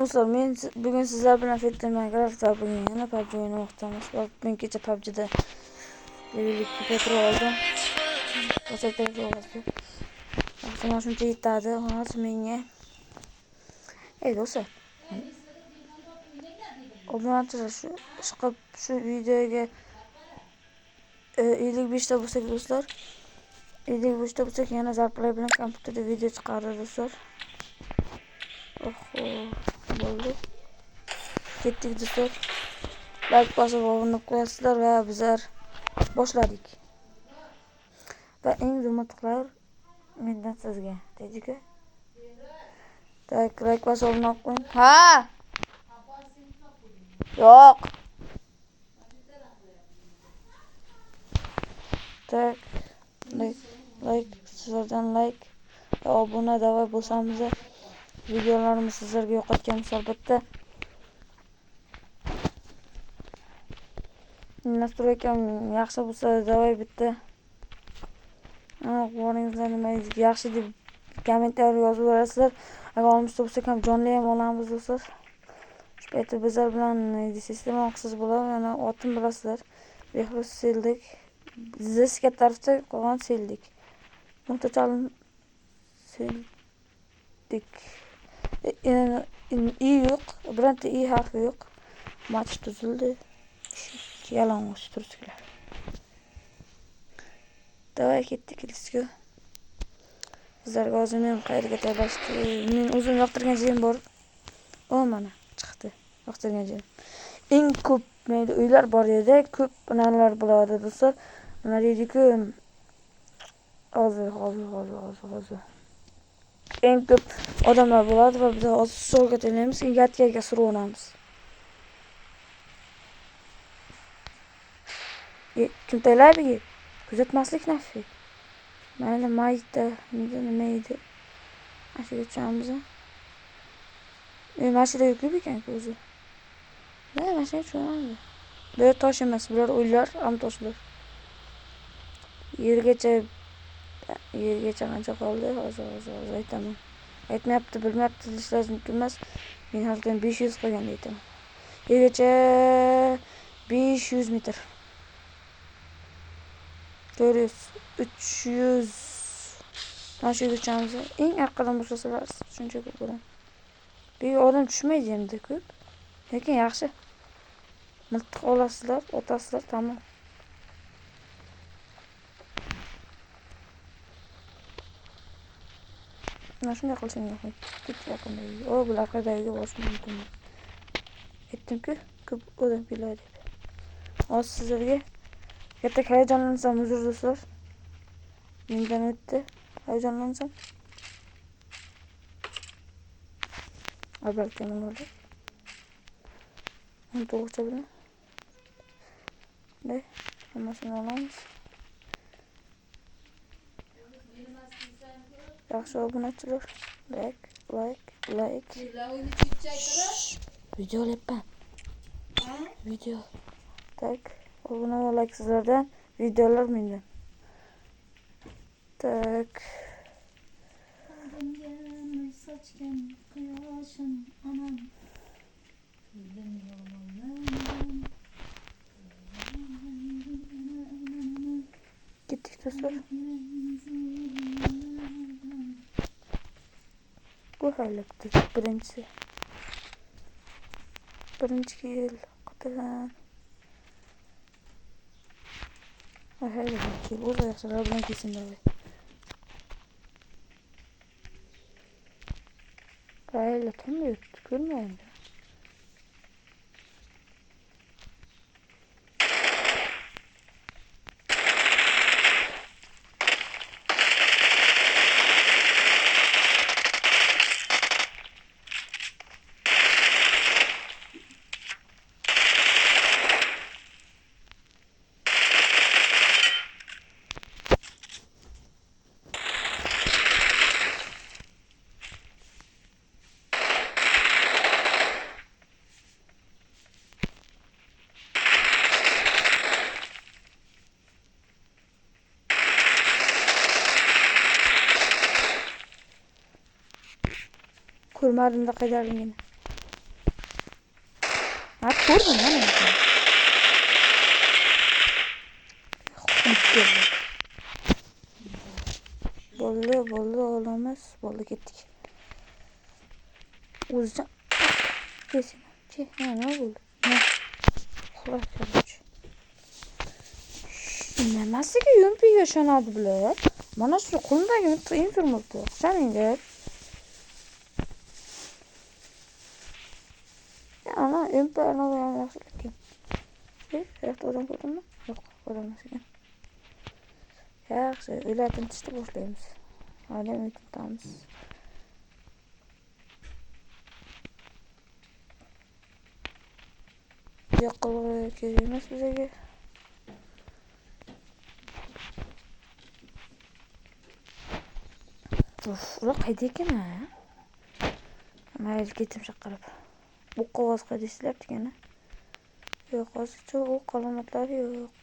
Dostlar, bugün sizler bilan Fetty Minecraft va bugün yana PUBG o'ynamoqdamiz. Men kecha PUBG'da level 2 petro oldim. Pasaytirib olasiz. Mana shuncha yetadi. Hozir menga. Ey do'stlar. Obunachilar shu videoga 55 ta bo'lsak do'stlar. 55 ta bo'lsak yana zarplar bilan kompyuterda video chiqaradi do'stlar. Oho, bo'ldi. Ketdik do'stlar. Like bosib obuna qo'yasizlar va bizlar boshladik. Va eng zo'rmatlar mendan sizga tegdi-ku. Tak, like bosib obuna qo'ying. Ha! Yo'q. Tak, sizlardan like va obuna davay bo'lsamiz, videolarimiz sizlarga yoqayotganmiz albatta. Nastroykam yaxshi bo'lsa davay bitta qo'ng'izlar nima yaxshi deb kommentariy yozib berasizlar. Agar olmishta bo'lsak ham jonli ham olamiz do'stlar. Shu paytda bizlar bilan sistema qilsangiz bo'ladi. Mana otim bilasizlar. Behruz Seldik. Zizga tarafda qolgan Seldik. Muntachalin Seldik. I yo'q, bironta I harfi yo'q. Match tuzildi. Yalang'och turskilar. Davay ketdik, let's go. Sizlarga hozir men qayerga taylashdi. Men o'zim yoqtirgan joyim bor. O mana chiqdi. Yoqtirgan joyim. Eng ko'p mayli uylar bor edi, ko'p nalar bo'ladi do'stlar. Mana deydi-ku hozir. Eng ko'p odamlar bo'ladi va biz hozir solga taylaymiz, yatkaga surib olamiz. Kim taylaydi? Kuzatmaslik nafi. Mayli mayda, nima edi? Ashula tushamiz. Mashina yo'q ekan o'zi. Mashina tushamiz. Bu tosh emas, bular uylar, ham toshlar. Yergacha qancha qoldi? Hozir aytaman. Aytmayapti, bilmayapti, deyishlaringiz mumkin emas. Men hozir 500 qo'yganda aytaman. Yergacha 500 metr. 400, 300. Mana shu yergacha eng orqadan boshlasalar shuncha ko'p bo'ladi. Bu odam tushmaydi endi ko'p. Lekin yaxshi. Miltiq olasizlar, otasizlar, tamom. Mana shunday qilsang yo'q. Yaqinda. O, bular qayerga borishim mumkin. Aytdim-ku, ko'p odam keladi deb. Hozir sizlarga katta hayajonlansam uzr do'stlar. Mendan o'tdi. Hayajonlansam. Albatta nima bo'ldi? Bunu to'g'richa bilan. Ne? Hammasini olamiz. Yaxshi obunachilar. Like. Video olyapman. Video. Tak. Obuna va like sizlardan, videolar mendan. Tak. Gittik dostlar. Bu halakta birinchi yil qatidan. Hayır, o'zi yaxshilar bilan kelsinlar. Qayerga kim yuribdi, ko'rmayapti. Ko'rmadim da qaydaligini. Ko'rding mana. Bo'ldi, olamiz. Bo'ldi, ketdik. O'zidan kesing. Nima bo'ldi? Xulosa qiluvchi. Nimasiga yumpiga ishonadi bular? Mana shu qo'limdagi instrumentni o'xshaminglar. Ana yumpi ana yaxshilik. Yo'q, odam ko'rdimmi? Yo'q, ko'rmas ekan. Yaxshi, ular tintishni boshlaymiz. Hali tintamiz. Yo'qolg'i kerak emas bizga. Ular qayda ekan ha? Mayli ketim chaqirib. Bu qog'oz qayda ishlayapti ekan? Yo'q, hozircha o'q alomatlari yo'q.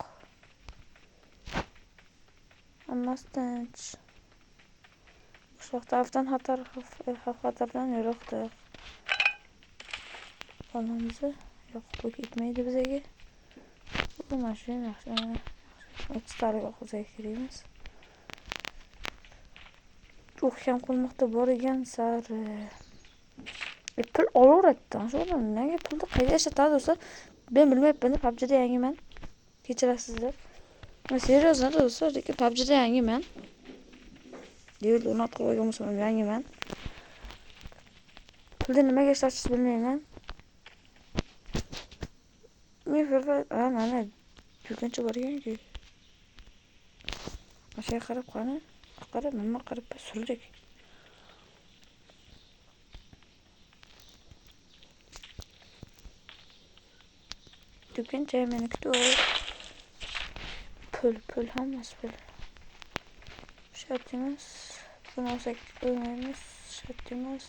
Hammasi tinch. Shu tarafdan xatardan yiroqdir. Olamiz. Yo'q, bu ketmaydi bizga. Bu mashina yaxshi. O'tstariga o'xshash kerak emas. Çok kam qolmoqda bor ekan sari. Pul olaveradi. Shu nega pulni qayda ishlatadi do'stlar? Ben bilmayapman. PUBG'da yangiman. Kechirasizlar. Men seriyozdan do'stlar, lekin PUBG'da yangiman. Deyil, o'rnatib qo'ygan bo'lsam yangiman. Pulni nimaga ishlatishni bilmayman. Men mana ko'rgancha bor ekan-ku. O'sha qarab qani. Qarab, nima qarab surdik. Ko'pincha meni kutib pul hammasi pul. Shart emas. Buni olsak o'ynaymiz. Shart emas.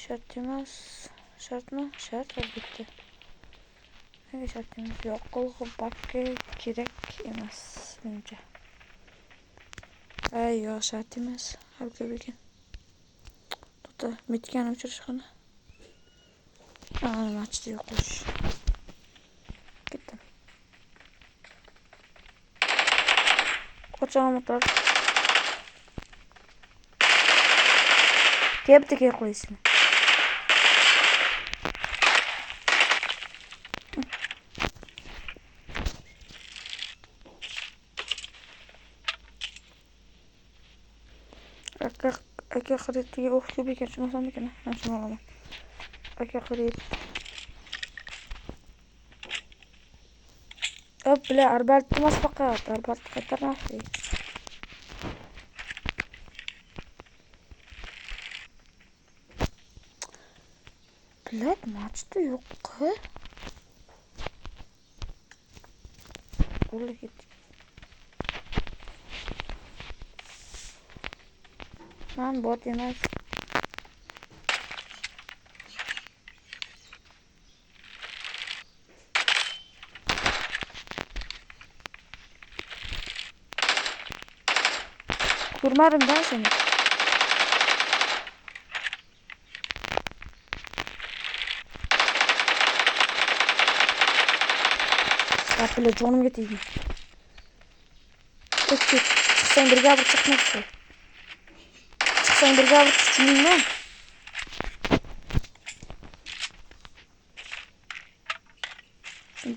Shart emas. Shartmi? Shart albatta. Nega shart emas? Yo'qolg'i bakka kerak emas menimcha. Yo'q, shart emas. Har ko'p ekan. To'xta, metkani o'chirish qani. Matchda yo'qlash. Ketdim. Qo'chon motor. Kepti ke qo'yishni. Aka xaridga o'q ko'p ekan, shuni olsam ekan. Mana shuni olaman. Aka xarid. Bile arbalt emas faqat, arbalt qaytarmaslik. Bilet matchda yo'q-ku. Qo'lga ketdik. Men bot emas. Kurmarımdan seni. Kapıyla canım getirdim. Peki, çıksan bir gavur çıkmazsa. Çıksan bir gavur çıkmayayım mı?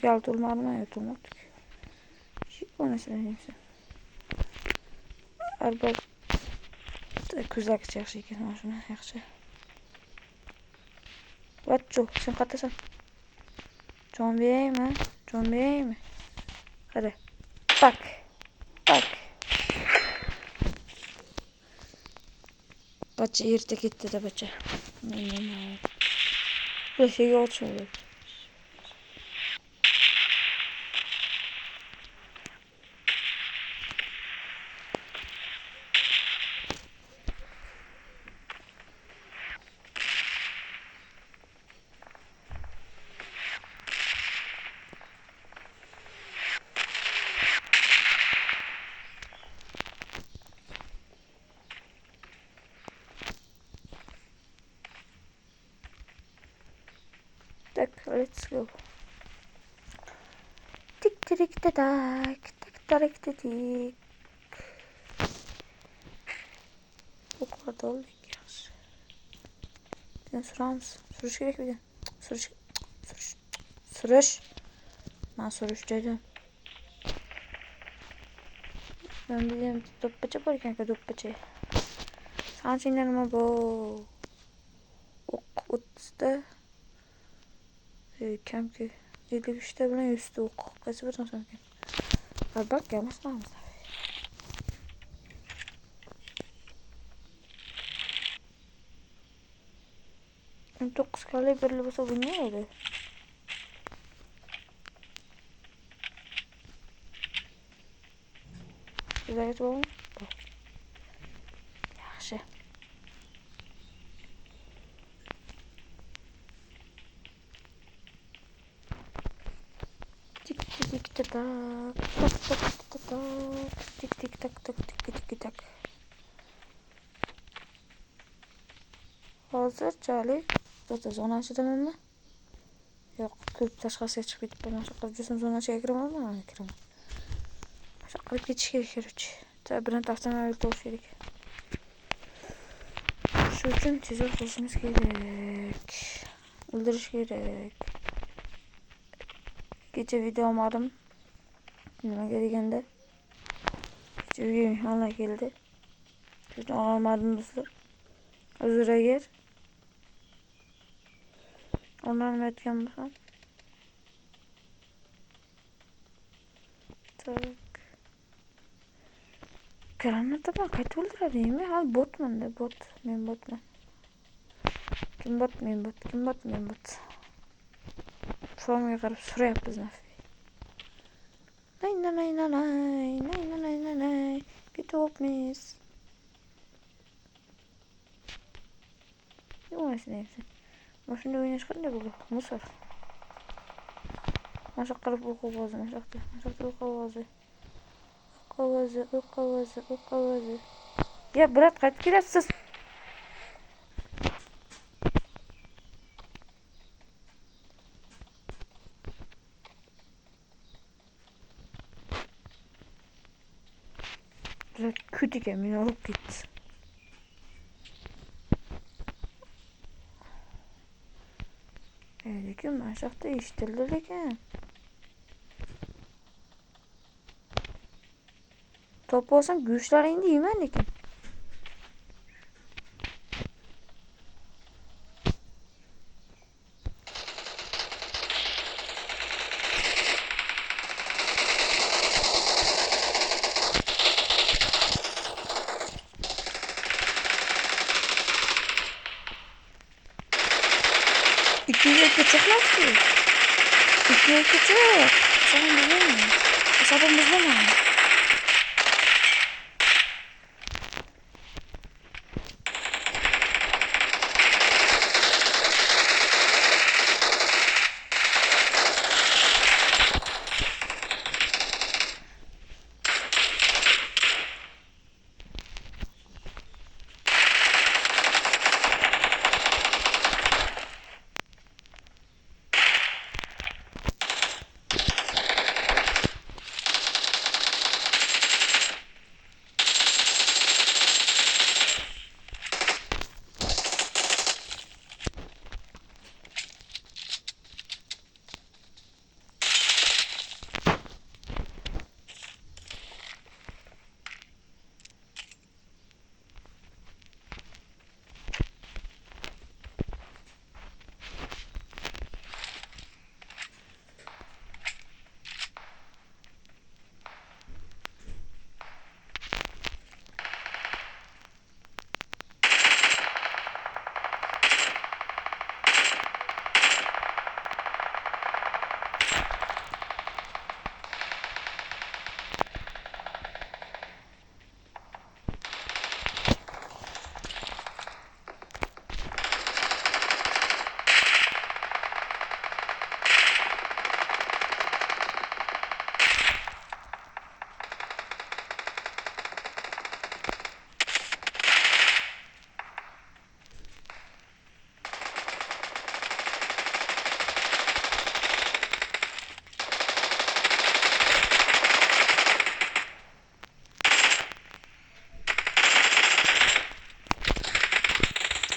Gel durmarına ya durmadık. Şey bana söyleyeyim sen. Arba kuzak yaxshi ekan mana shuni yaxshi. Vatcho, sen qatasan. Jon beraymi? Qara. Bak. Bacha erta ketdi-da bacha. Bu şeyga o'tishadi. tak, let's go. Tik tik tak tik tarik tik. Bu kadar da oldu ki. Sen sürer misin? Sürüş gerek bir de. Sürüş. Sürüş. Ben sürüş dedim. Ben dedim doppacı var kanka doppacı. Sen sinirime bu. Ok usta. Kem ki. 53'te bile üstü ok. Kaçı buradan sonra ki. Bak gelmez mi? 9 kali birli olsa bu ne öyle? Güzel et olmuş. Yaxşı. Tik tik tik tak tak tak tak tak tik tik tak tak tik tik tak. Hozir Charlie zaten zona açıdan mı? Yok, köp tashqarisiga chiqib ketib qolgan. Shaqirib jursam zona ichiga kiramanmi? Kiraman. Shaqirib ketish kerak, короче. Birinchi avtomobil topish kerak. Shu uchun tezroq qilishimiz kerak. O'ldirish kerak. Kecha video olmadim. Nimaga deganda kecha video mehmonlar keldi. Shuni olmadim do'stlar. Uzr agar olmayotgan bo'lsam. Tak. Granata ben qayta o'ldiradimi? Ha, botman-da, bot. Men botman. Kim bot? Men bot. Kim bot? Men bot. Formga qarab so'rayapmiz nafi. Nay. Ketayapmiz. Nima ishlayapsan? Mana shunday o'ynash qanday bo'ladi? Musor. Mana shu qilib o'q ovozi, mana shu o'q ovozi. O'q ovozi. Ya, brat, qaytib kelasiz. Brat, kötüge meni olib ketdi. Lekin mana shu yoqda eshitildi lekin. Topib olsam go'shtlaringni yeyman lekin. İkiye çıkmaz ki. İkiye çık. Sen bilmiyor musun? Hesabım bizde mi?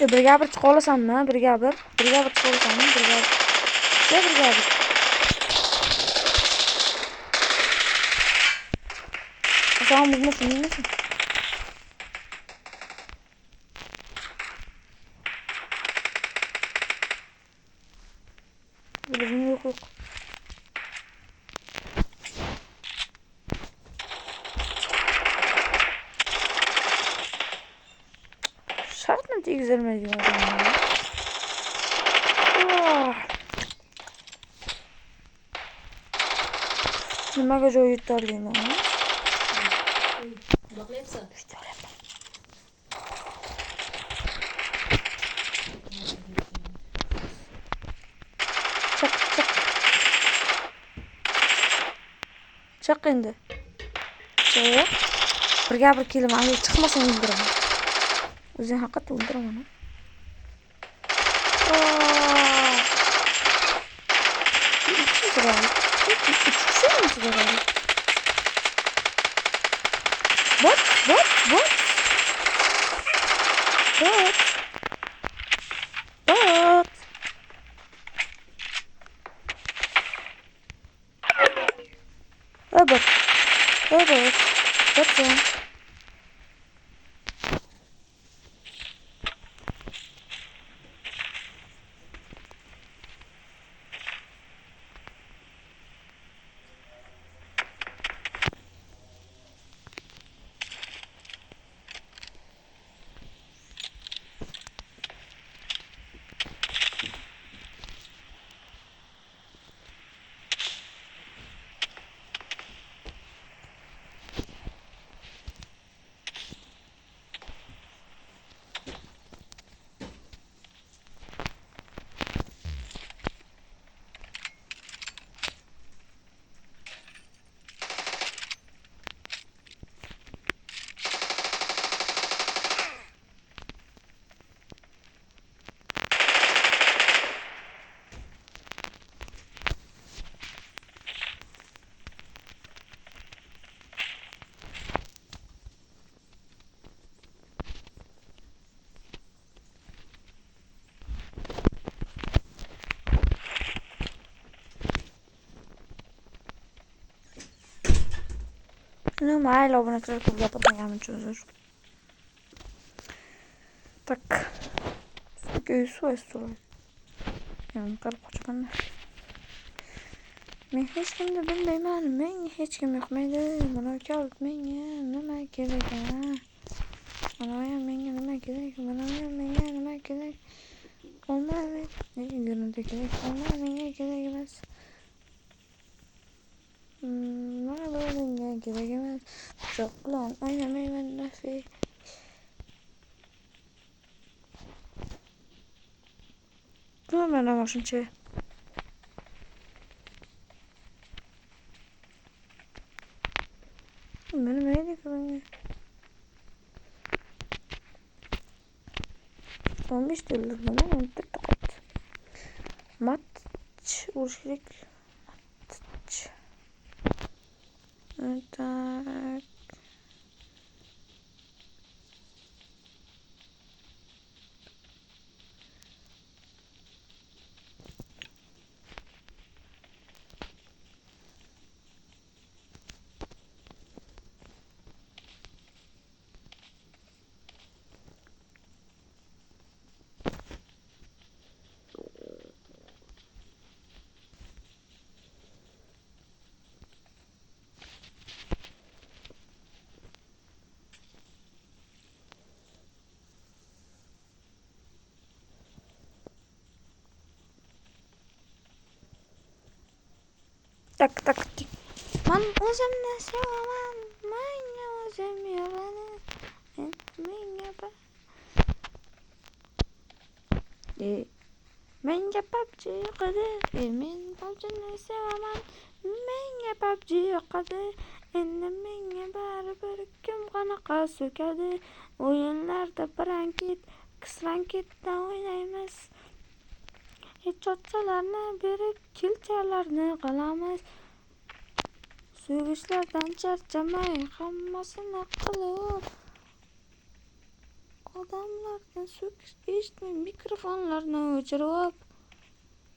Birga bir chiqa olasanmi? Birga bir chiqa olasanmi? Birga bir. Tamam bulmasın. Bizim yok. Şart mı güzel diyor adam ya? Nimaga joy yutarding onu? Baklayapsan. Chiq endi. Chiq. Birga bir kelin, ani chiqmasang o'ldiraman. O'zing haqiqatda o'ldiraman. What? Evet. Bakın. No, معايا لو بنتركب جابت يعني çözür. Tak. Göğsü estur. Yani karı kocaman. Men hech kimni bilmayman. Menga hech kim yoqmaydi. Mana kelib menga nima kerak? Mana menga nima kerak? Nima kerak? Olmaydi. Yurunda kerak. Olmaydi, menga kerak emas. Mana bu menga kerak emas. Yo'q, bilan o'ynamayman nafi. Mana shuncha. Bilmaydi ki. 15 dolar bana 11 tokat. Mat uğraşırık. Tak. Tak tik. Man özüm ne sevaman. Man özüm yalanı. Men yapar. Men yapapçı kadı. Men PUBG ne sevaman. Men yapapçı kadı. Endi menga baribir kim qanaqa so'kadi. O'yinlarda brankit, kisrankitdan o'ynaymiz. Headshotlarni berib, kilchalarni qilamiz. So'gishlardan charchamay, hammasini qilib Odamlardan so'kish eshitmay mikrofonlarni o'chirib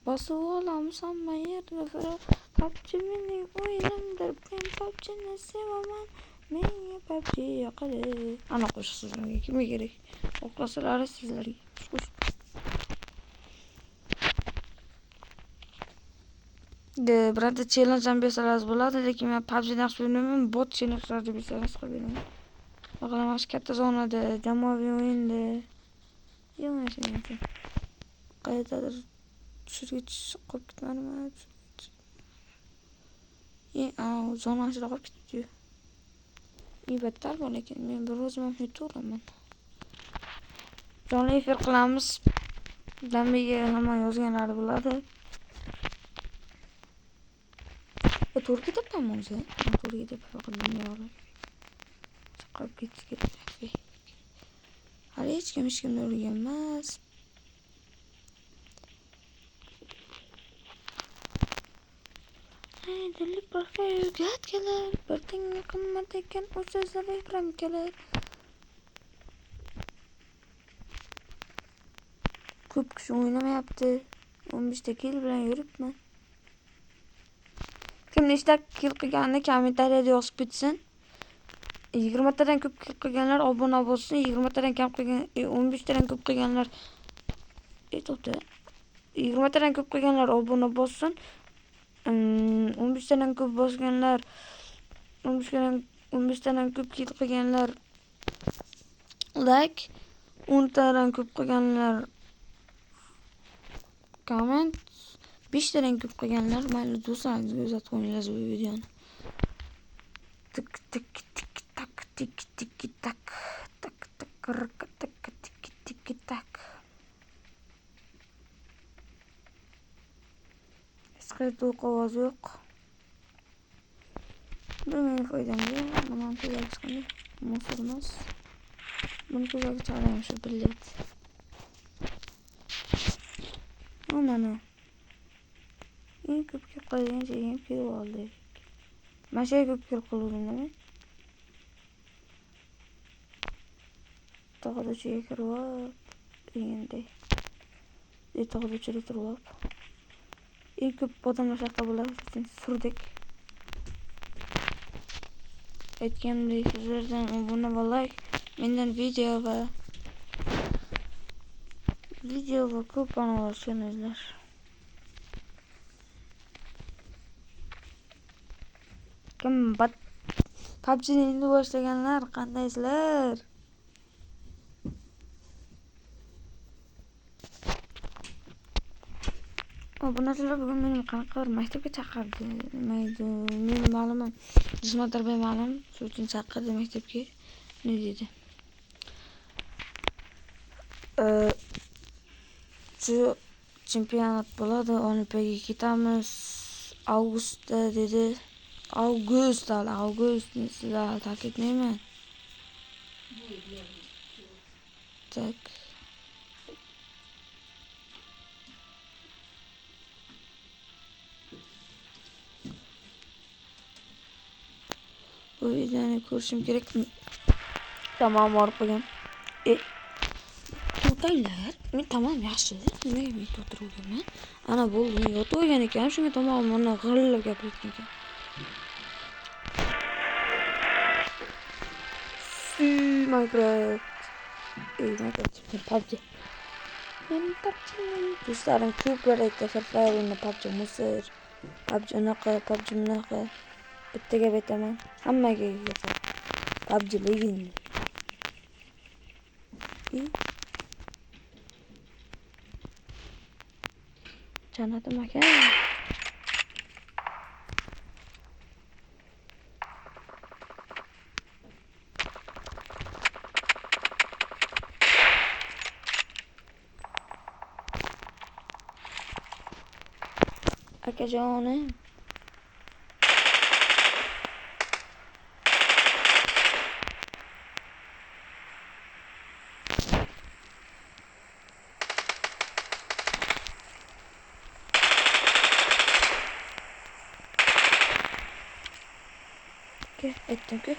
bosib olamiz hamma yerda. PUBG mening o'yinimdir, men PUBG'ni sevaman, menga PUBG yoqadi. Ana qo'shiq sizlarga kimga kerak? O'qlasalar sizlarga. Bironta challenge ham bersangiz bo'ladi, lekin men PUBG'ni yaxshi o'ynayman, bot challenge deb bersangiz qilib beraman. Xohlamas katta zonada, jamoaviy o'yinda. Yo'q, qayerdadir tushirgich qolib ketmadimi? Zona ichida qolib ketdi. Battar bor, lekin men bir o'zim ham yuturaman. Jonli efir qilamiz. Dambiga hamma yozganlari bo'ladi. To'g'ri ketyapmanmi o'zi? To'g'ri ketyapman, bilmayman. Qolib ketdi kerak. Hali hech kimni urgan emas. Dillik barqa o'rgatganlar, bir tanga qimmat ekan, o'sha zaiframkalar. Ko'p kishi o'ynamayapti. 15 ta kill bilan yuribman. Kim nechta kill qilganini kommentariyada yozib ketsin. 20 tadan ko'p kill qilganlar obuna bo'lsin, 20 tadan kam qilgan, 15 tadan ko'p qilganlar to'xta. 20 tadan ko'p qilganlar obuna bo'lsin. 15 tadan ko'p bosganlar 15 tadan ko'p kill qilganlar like, 10 tadan ko'p qilganlar comment, 5 tadan ko'p qilganlar mayli do'stlaringizga uzatib qo'yinglar bu videoni. Tik tik tik tak tik tik tak tak tak tak tik tik tak. Qayerda ovoz yo'q. Bu mening foydamga, mana ko'zak chiqadi. Musulmon. Buni ko'zak chiqaram shu billet. Mana. Eng ko'p qilgan joyim kelib oldi. Mana shu ko'p qiluvdim. Tog'da joyga kirib, endi. Tog'da joyga turib. Eng ko'p odamlar shaqa bo'ladi uchun surdik. Aytganimdek sizlardan obuna va like, mendan video va ko'p bana olsanizlar. Kim PUBG'ni endi boshlaganlar qandaysizlar? Obunachilar bugun meni qanaqa maktabga chaqirdi. Mayda, men ma'lumim. Jismoniy tarbiya ma'lum, shu uchun chaqirdi maktabga. Ne dedi? Shu chempionat bo'ladi, Olimpiyaga ketamiz. Avgustda dedi. Avgust sizlar ta'kidlayman. Tak. Bu videoni ko'rishim kerak. Tamam, borib qo'ygan. To'taylar. Men tamam yaxshi. Nimaga men o'tirganman? Ana bo'ldi, men yotib olgan ekan, shunga tomog'im mana g'illab gapirayotgan ekan. Minecraft. PUBG. Men PUBG. Do'stlarim ko'plar aytdi, Free o'yinni PUBG musir. PUBG unaqa, PUBG bunaqa. Bitta gap aytaman. Hammaga aytaman. PUBG legend. Janatim aka. Akajonim. Aytdim-ku.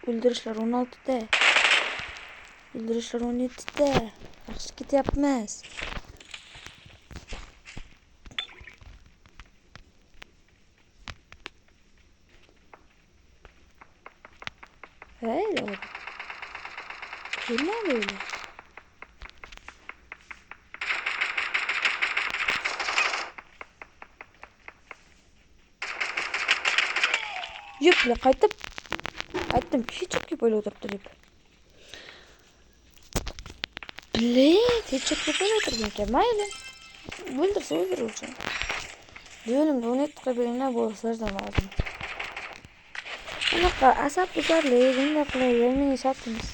Bildirishlar 16 da. Bildirishlar 17 da. Yaxshi ketyapmiz. Hayır oğlum. Bilmem öyle. Yüple qaytib. Aytdim, hech yo'q böyle o'tiribdi deb. Hech yo'q deb o'tirgan ekan. Mayli. O'ldirsa o'ldiruvchi. Diyorum da 17 qilib bo'lslardan lazım. Bunaqa asab buzarli, bunday qilaylik, mening shartimiz.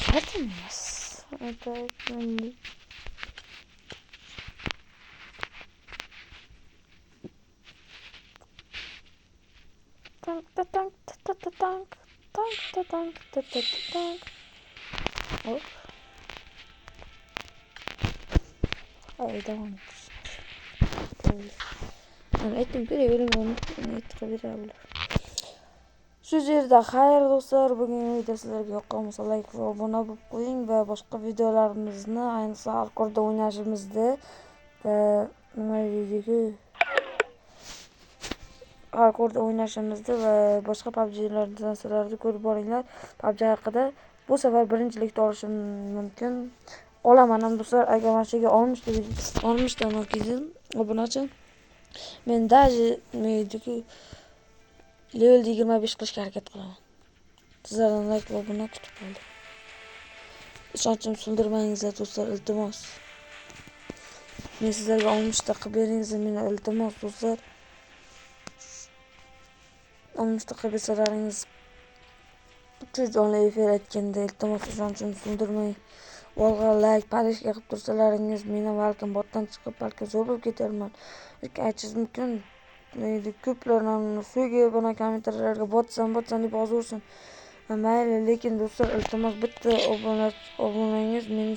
Shartimiz. Tank ta tank ta ta tank. Tank ta tank ta ta tank. Hop. Ay devam et. Ben ettim bir öyle onu ettik bir abla. Shu yerda xayr do'stlar, bugungi video sizlarga yoqqan bo'lsa like va obuna bo'lib qo'ying va boshqa videolarimizni, ayniqsa Hardcore'da o'ynashimizni va nima deydi, Hardcore'da o'ynashimizni va boshqa PUBG'lardan narsalarni ko'rib boringlar. PUBG haqida bu safar birinchilikda olishim mumkin. Olaman ham do'stlar, agar mana shu yerga 60 ta obunachi. Men даже level 25 qilishga harakat qilaman. Sizlardan like va obuna kutib qoldim. Ishonchim so'ndirmangizlar do'stlar, iltimos. Men sizlarga 60 ta qilib beringizlar, meni iltimos do'stlar. 60 ta qilib bersalaringiz jonli efir aytganda iltimos ishonchim so'ndirmang. Volga like, parishga qilib tursalaringiz, meni balkim botdan chiqib, balkim zo'r bo'lib ketarman. Aytishingiz mumkin. Ko'plardan so'yga bana kommentarlarga botsan deb yozursin. Mayli, lekin do'stlar iltimos bitta obunangiz meni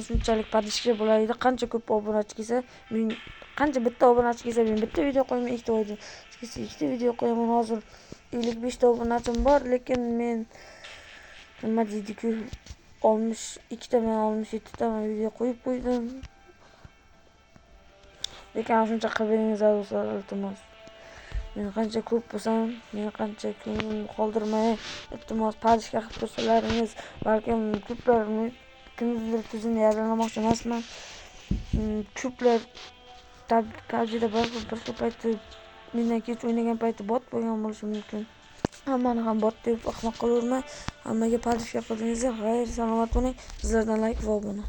shunchalik padishka bo'ladi. Qancha ko'p obunachi kelsa, qancha bitta obunachi kelsa, men bitta video qo'ymayman, ikkita video qo'yaman. Hozir 55 ta obunachim bor, lekin men nima deydi-ku 62 ta 67 ta video qo'yib qo'ydim. Lekin shuncha qilingizlar do'stlar, iltimos. Men qancha ko'p bo'lsam, men qancha ko'nglim qoldirmay, iltimos parishga qilib tursalaringiz, balkim ko'plar kimdir tuzini yaralamoqchi emasman. Ko'plar PUBG'da balkim bir paytda mendan kech o'ynagan payti bot bo'lgan bo'lishi mumkin. Hammani ham bot deb ahmoq qilurman. Hammaga parishga qilingizlar. Xayr, salomat bo'ling. Sizlardan like va obuna.